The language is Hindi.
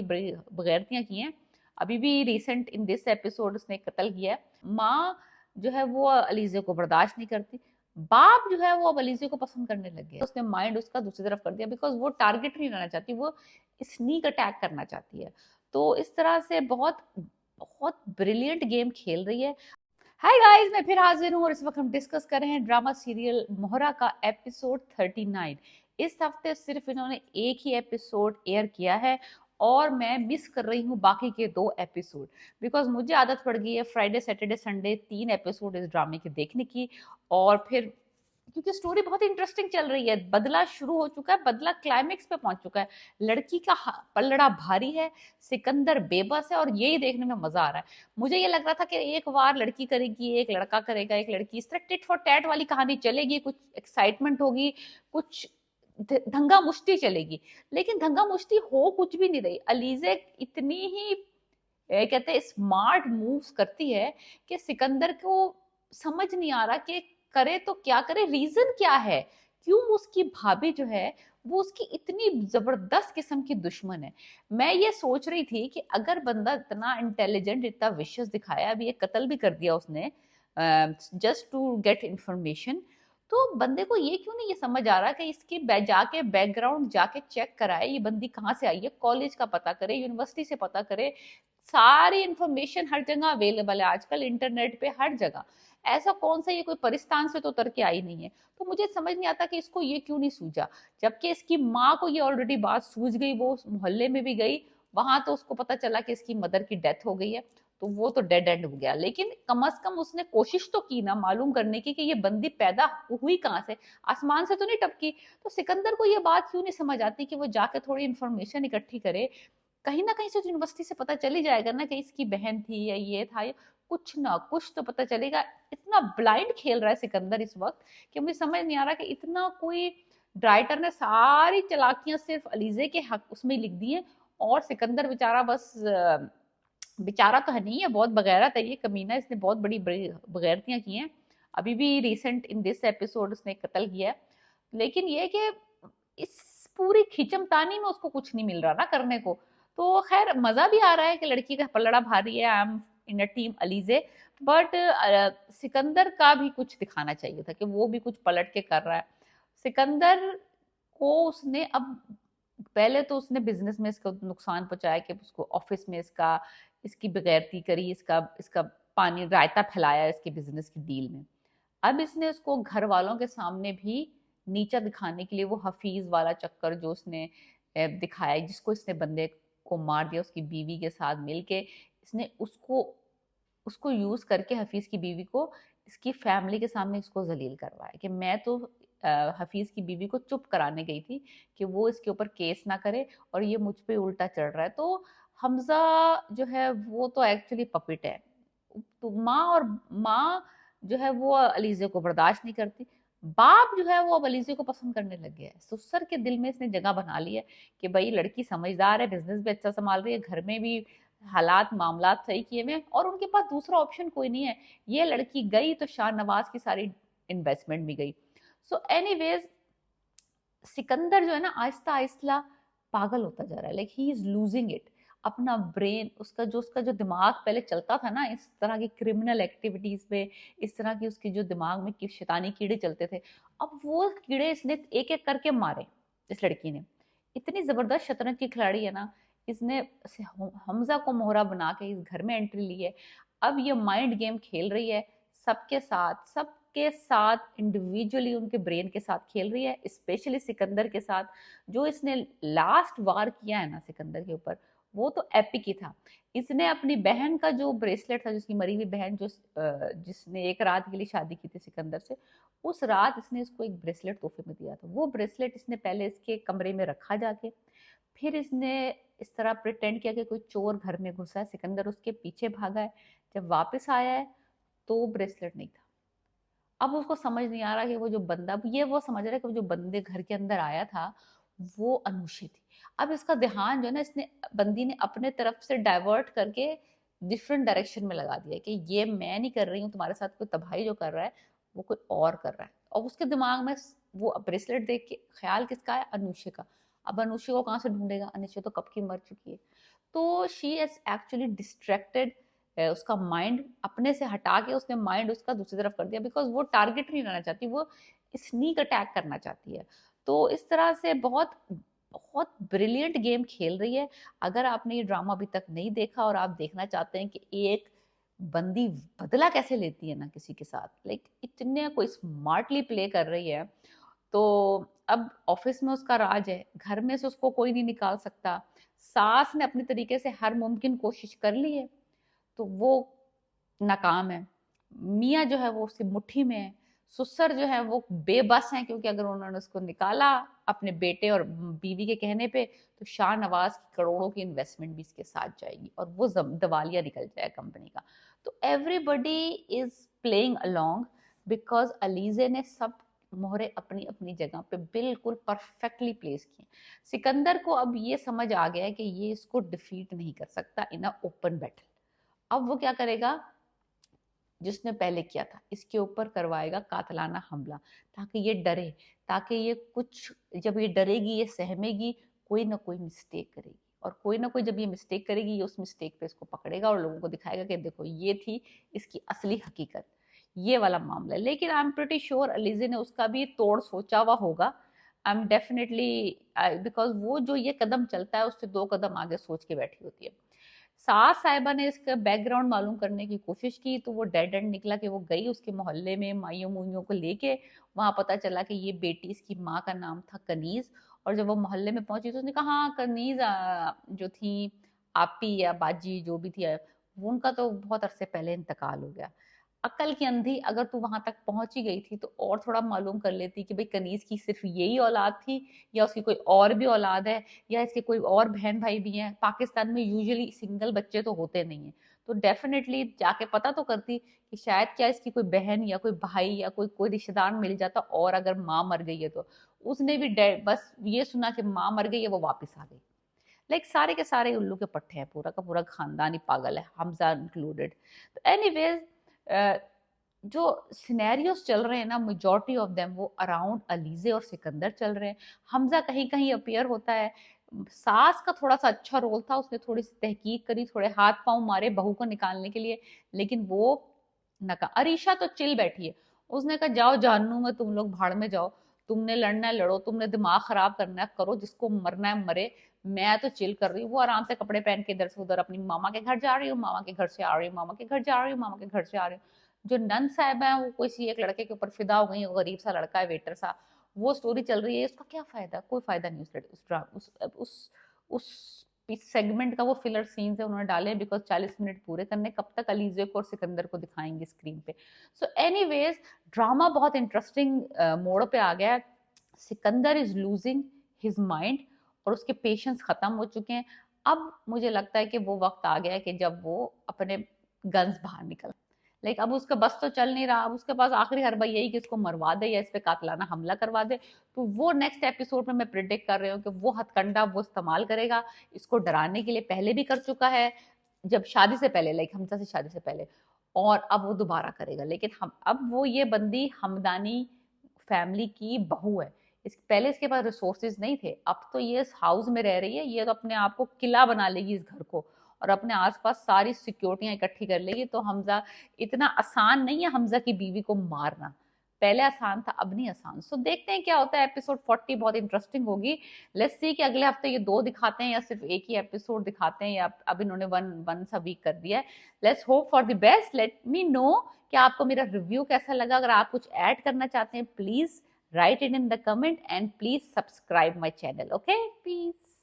बड़ी बगैरतियां की हैं। अभी भी रिसेंट इन दिस एपिसोड उसने कत्ल किया है। माँ जो है वो अलीजे को बर्दाश्त नहीं करती। बाप जो है वो अब अलीजे को पसंद करने लग गया। उसने माइंड उसका दूसरी तरफ कर दिया बिकॉज वो टारगेट नहीं रहना चाहती, वो स्नीक अटैक करना चाहती है। तो इस तरह से बहुत बहुत ब्रिलियंट गेम खेल रही है। हाय गाइस, मैं फिर हाजिर हूँ और इस वक्त हम डिस्कस कर रहे हैं ड्रामा सीरियल मोहरा का एपिसोड 39। इस हफ्ते सिर्फ इन्होंने एक ही एपिसोड एयर किया है और मैं मिस कर रही हूँ बाकी के 2 एपिसोड बिकॉज मुझे आदत पड़ गई है फ्राइडे सैटरडे संडे 3 एपिसोड इस ड्रामे के देखने की। और फिर क्योंकि स्टोरी बहुत इंटरेस्टिंग चल रही है, बदला शुरू हो चुका है, बदला क्लाइमेक्स पे पहुंच चुका है, लड़की का पलड़ा भारी है, सिकंदर बेबस है और यही देखने में मजा आ रहा है। मुझे ये लग रहा था कि एक बार लड़की करेगी, एक लड़का करेगा, एक लड़की, इस तरह टिट फॉर टैट वाली कहानी चलेगी, कुछ एक्साइटमेंट होगी, कुछ धंगा मुश्ती चलेगी। लेकिन धंगा मुश्ती हो कुछ भी नहीं रही। अलीजे इतनी ही कहते हैं स्मार्ट मूव्स करती है कि सिकंदर को समझ नहीं आ रहा कि करे तो क्या करे, रीजन क्या है, क्यों उसकी भाभी जो है वो उसकी इतनी जबरदस्त किस्म की दुश्मन है। मैं ये सोच रही थी कि अगर बंदा इतना इंटेलिजेंट, इतना विशियस दिखाया, अभी एक कत्ल भी कर दिया उसने जस्ट टू गेट इंफॉर्मेशन, तो बंदे को ये क्यों नहीं ये समझ आ रहा कि इसकी जाके बैकग्राउंड जाके चेक कराए, ये बंदी कहाँ से आई है, कॉलेज का पता करे, यूनिवर्सिटी से पता करे। सारी इंफॉर्मेशन हर जगह अवेलेबल है आजकल इंटरनेट पे, हर जगह। ऐसा कौन सा ये कोई परिस्थान से तो उतर के आई नहीं है। तो मुझे समझ नहीं आता कि इसको ये क्यों नहीं सूझा, जबकि इसकी माँ को ये ऑलरेडी बात सूझ गई, वो मोहल्ले में भी गई, वहां तो उसको पता चला कि इसकी मदर की डेथ हो गई है, तो वो तो डेड एंड हो गया। लेकिन कम से कम उसने कोशिश तो की ना मालूम करने की कि ये बंदी पैदा हुई कहाँ से, आसमान से तो नहीं टपकी। तो सिकंदर को ये बात क्यों नहीं समझ आती कि वो जाके थोड़ी इंफॉर्मेशन इकट्ठी करे, कहीं ना कहीं से यूनिवर्सिटी से पता चल ही जाएगा ना कि इसकी बहन थी या ये था, या कुछ ना कुछ तो पता चलेगा। इतना ब्लाइंड खेल रहा है सिकंदर इस वक्त कि मुझे समझ नहीं आ रहा कि इतना कोई राइटर ने सारी चालाकियां सिर्फ अलीजे के हक उसमें लिख दी है और सिकंदर बेचारा बस बेचारा तो है नहीं है, बहुत बगैरत है ये कमीना, इसने बहुत बड़ी बड़ी बगैरतियां की हैं। अभी भी रिसेंट इन दिस एपिसोड उसने कत्ल किया है। लेकिन ये कि इस पूरी खिचमतानी में उसको कुछ नहीं मिल रहा ना करने को। तो खैर मजा भी आ रहा है कि लड़की का पलड़ा भारी है, I am in a team Alizeh. But Sikandar का भी कुछ दिखाना चाहिए था कि वो भी कुछ पलट के कर रहा है। सिकंदर को उसने अब, पहले तो उसने बिजनेस में इसको नुकसान पहुंचाया कि उसको ऑफिस में इसकी बेगैरती करी, इसका इसका पानी रायता फैलाया इसके बिजनेस की डील में। अब इसने उसको घर वालों के सामने भी नीचा दिखाने के लिए वो हफीज वाला चक्कर जो उसने दिखाया, जिसको इसने बंदे को मार दिया उसकी बीवी के साथ मिलके, इसने उसको उसको यूज करके हफीज की बीवी को इसकी फैमिली के सामने इसको जलील करवाया कि मैं तो हफीज की बीवी को चुप कराने गई थी कि वो इसके ऊपर केस ना करे और ये मुझ पे उल्टा चढ़ रहा है। तो हमजा जो है वो तो एक्चुअली पपिट है। तो माँ जो है वो अलीजे को बर्दाश्त नहीं करती। बाप जो है वो अब अलीजे को पसंद करने लग गया है। ससुर के दिल में इसने जगह बना ली है कि भाई लड़की समझदार है, बिजनेस भी अच्छा संभाल रही है, घर में भी हालात मामलात सही किए हुए, और उनके पास दूसरा ऑप्शन कोई नहीं है। ये लड़की गई तो शाहनवाज की सारी इन्वेस्टमेंट भी गई। सो एनीवेज सिकंदर जो है ना आहिस्ता आहिस्ता पागल होता जा रहा है, like he is losing it. अपना ब्रेन, उसका जो दिमाग पहले चलता था ना इस तरह की क्रिमिनल एक्टिविटीज पे, इस तरह की उसके जो दिमाग में शैतानी कीड़े चलते थे, अब वो कीड़े इसने एक एक करके मारे। इस लड़की ने इतनी जबरदस्त शतरंज की खिलाड़ी है ना, इसने हमजा को मोहरा बना के इस घर में एंट्री ली है। अब ये माइंड गेम खेल रही है सबके साथ इंडिविजुअली, उनके ब्रेन के साथ खेल रही है, स्पेशली सिकंदर के साथ। जो इसने लास्ट वार किया है ना सिकंदर के ऊपर, वो तो एपिक ही था। इसने अपनी बहन का जो ब्रेसलेट था, जिसकी मरी हुई बहन जो जिसने एक रात के लिए शादी की थी सिकंदर से, उस रात इसने इसको एक ब्रेसलेट तोहफे में दिया था। वो ब्रेसलेट इसने पहले इसके कमरे में रखा जाके, फिर इसने इस तरह प्रिटेंड किया कि कोई चोर घर में घुसा है, सिकंदर उसके पीछे भागा है। जब वापस आया है तो ब्रेसलेट नहीं था। अब उसको समझ नहीं आ रहा कि वो जो बंदा, ये वो समझ रहा है कि वो जो बंदे घर के अंदर आया था वो अनुषी थी। अब इसका ध्यान जो है ना, इसने बंदी ने अपने तरफ से डाइवर्ट करके डिफरेंट डायरेक्शन में लगा दिया कि ये मैं नहीं कर रही हूँ तुम्हारे साथ, कोई तबाही जो कर रहा है वो कोई और कर रहा है। और उसके दिमाग में वो ब्रेसलेट देख के ख्याल किसका है, अनुषी का। अब अनुषी को कहाँ से ढूंढेगा, अनुषी तो कब की मर चुकी है। तो शी इज एक्चुअली डिस्ट्रैक्टेड, उसका माइंड अपने से हटा के उसने माइंड उसका दूसरी तरफ कर दिया, बिकॉज वो टारगेट नहीं रहना चाहती, वो स्नीक अटैक करना चाहती है। तो इस तरह से बहुत बहुत ब्रिलियंट गेम खेल रही है। अगर आपने ये ड्रामा अभी तक नहीं देखा और आप देखना चाहते हैं कि एक बंदी बदला कैसे लेती है ना किसी के साथ, लाइक इतने कोई स्मार्टली प्ले कर रही है। तो अब ऑफिस में उसका राज है, घर में से उसको कोई नहीं निकाल सकता, सास ने अपने तरीके से हर मुमकिन कोशिश कर ली है तो वो नाकाम है, मियाँ जो है वो उसकी मुट्ठी में है, ससुर जो है वो बेबस हैं, क्योंकि अगर उन्होंने उसको निकाला अपने बेटे और बीवी के कहने पे तो शाहनवाज की करोड़ों की इन्वेस्टमेंट भी इसके साथ जाएगी और वो दिवालिया निकल जाए कंपनी का। तो everybody is playing along because Alizeh ने सब मोहरे अपनी अपनी जगह पे बिल्कुल परफेक्टली प्लेस किए। सिकंदर को अब ये समझ आ गया है कि ये इसको डिफीट नहीं कर सकता इन अ ओपन बैटल। अब वो क्या करेगा, जिसने पहले किया था इसके ऊपर करवाएगा कातलाना हमला, ताकि ये डरे, ताकि ये कुछ, जब ये डरेगी ये सहमेगी, कोई ना कोई मिस्टेक करेगी, और कोई ना कोई जब ये मिस्टेक करेगी ये उस मिस्टेक पे इसको पकड़ेगा और लोगों को दिखाएगा कि देखो ये थी इसकी असली हकीकत, ये वाला मामला है। लेकिन I am pretty sure Alizeh ने उसका भी तोड़ सोचा हुआ होगा। आई एम डेफिनेटली, बिकॉज वो जो ये कदम चलता है उससे 2 कदम आगे सोच के बैठी होती है। सास साहिबा ने इसका बैकग्राउंड मालूम करने की कोशिश की तो वो डेड एंड निकला कि वो गई उसके मोहल्ले में माइयों मुइयों को लेके, वहां पता चला कि ये बेटी, इसकी माँ का नाम था कनीज। और जब वो मोहल्ले में पहुंची तो उसने कहा हाँ कनीज जो थी आपी या बाजी जो भी थी, वो उनका तो बहुत अरसे पहले इंतकाल हो गया। अक्ल की अंधी, अगर तू वहां तक पहुंची गई थी तो और थोड़ा मालूम कर लेती कि भाई कनीज की सिर्फ यही औलाद थी या उसकी कोई और भी औलाद है या इसके कोई और बहन भाई भी हैं। पाकिस्तान में यूजुअली सिंगल बच्चे तो होते नहीं है, तो डेफिनेटली जाके पता तो करती कि शायद क्या इसकी कोई बहन या कोई भाई या कोई कोई रिश्तेदार मिल जाता, और अगर माँ मर गई है तो। उसने भी बस ये सुना कि माँ मर गई है वो वापस आ गई। लाइक सारे के सारे उल्लू के पट्टे हैं, पूरा का पूरा खानदान ही पागल है, हमजा इंक्लूडेड। तो एनीवेज, जो सिनेरियोस चल रहे हैं ना, मेजॉरिटी ऑफ देम वो अराउंड अलीजे और सिकंदर चल रहे हैं। हमजा कहीं कहीं अपीयर होता है, सास का थोड़ा सा अच्छा रोल था, उसने थोड़ी सी तहकीक करी, थोड़े हाथ पांव मारे बहू को निकालने के लिए, लेकिन वो नका। अरीशा तो चिल बैठी है, उसने कहा जाओ जानू में, तुम लोग भाड़ में जाओ, तुमने लड़ना है लड़ो, तुमने दिमाग खराब करना है करो, जिसको मरना है मरे, मैं तो चिल कर रही हूँ। वो आराम से कपड़े पहन के इधर से उधर अपनी मामा के घर जा रही हूँ, मामा के घर से आ रही हूँ, मामा के घर जा रही हूँ, मामा के घर से आ रही हूँ। जो नन साहब है वो किसी एक लड़के के ऊपर फिदा हो गई, गरीब सा लड़का है वेटर सा, वो स्टोरी चल रही है। उसका क्या फायदा, कोई फायदा नहीं उस सेगमेंट का, वो फिलर सीन्स है उन्होंने डाले बिकॉज 40 मिनट पूरे करने, कब तक अलीजे को और सिकंदर को दिखाएंगे स्क्रीन पे। सो एनीवेज, ड्रामा बहुत इंटरेस्टिंग मोड़ पे आ गया है। Sikandar is losing his mind और उसके पेशेंस खत्म हो चुके हैं। अब मुझे लगता है कि वो वक्त आ गया है कि जब वो अपने गन्स बाहर निकल, लाइक अब उसका बस तो चल नहीं रहा, अब उसके पास आखिरी हरबा यही कि इसको मरवा दे या इस पे कातलाना हमला करवा दे। तो वो नेक्स्ट एपिसोड में मैं प्रिडिक्ट कर रही हूँ कि वो हथकंडा वो इस्तेमाल करेगा, इसको डराने के लिए पहले भी कर चुका है, जब शादी से पहले, लाइक हमजा से शादी से पहले, और अब वो दोबारा करेगा। लेकिन हम अब वो ये बंदी हमदानी फैमिली की बहू है, इस पहले इसके पास रिसोर्सेज नहीं थे, अब तो ये इस हाउस में रह रही है, ये तो अपने आप को किला बना लेगी इस घर को, और अपने आसपास सारी सिक्योरिटियां इकट्ठी कर लेगी। तो हमजा, इतना आसान नहीं है हमजा की बीवी को मारना, पहले आसान था अब नहीं आसान। सो देखते हैं क्या होता है। एपिसोड 40 बहुत इंटरेस्टिंग होगी। लेट्स सी कि अगले हफ्ते ये 2 दिखाते हैं या सिर्फ एक ही एपिसोड दिखाते हैं, या अब इन्होंने वन सा वीक कर दिया है। Let's hope for the best. Let me know कि आपको मेरा रिव्यू कैसा लगा। अगर आप कुछ ऐड करना चाहते हैं please write it in the comment and please subscribe my channel. Okay, peace.